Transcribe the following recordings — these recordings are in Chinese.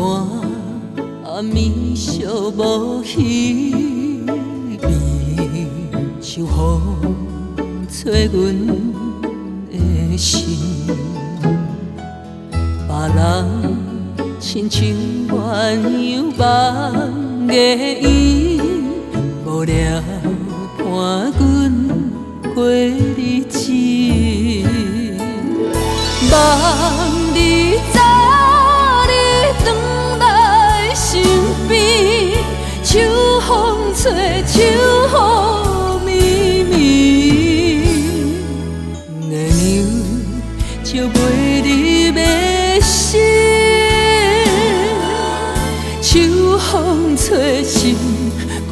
单暗暝寂无稀微，秋风吹阮的心。别人亲像鸳鸯梦的伊，无聊伴阮过日子。望你早日转来身边，秋风吹，秋雨绵绵，月娘照袂你的心，秋风吹心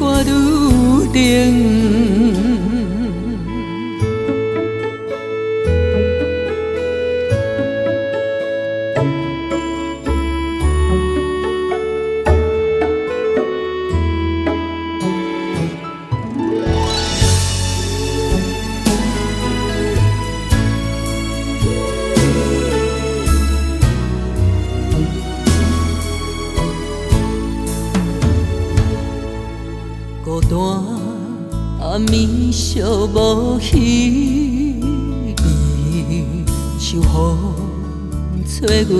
肝愈冷。孤单暗暝寂无稀微，秋风吹阮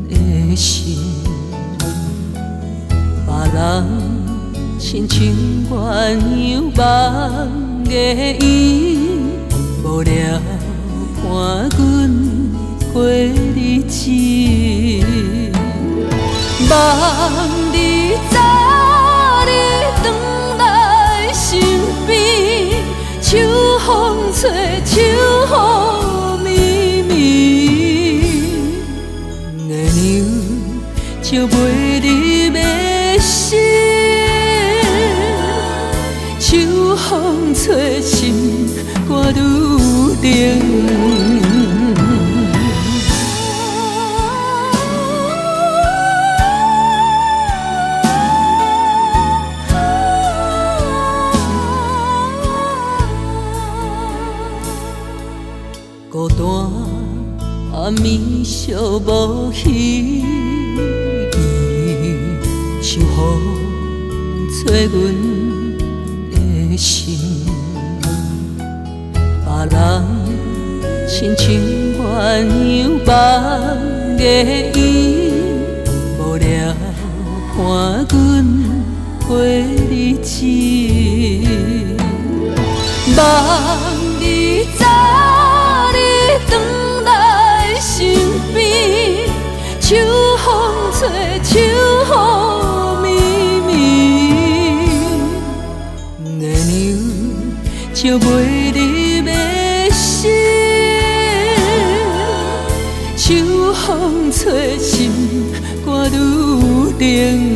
的心。别人亲像鸳鸯梦的伊，无聊伴阮过日子。望你早日转来身边，秋风吹，秋雨绵绵，月娘照袂你的心，秋风吹心肝愈冷。孤单暗暝寂无稀微，秋风吹阮的心。别人亲像鸳鸯梦的伊，无聊伴阮过日子。望你早日转来身边，秋风吹，秋雨绵绵，月娘照袂你的心，秋风吹心肝愈冷。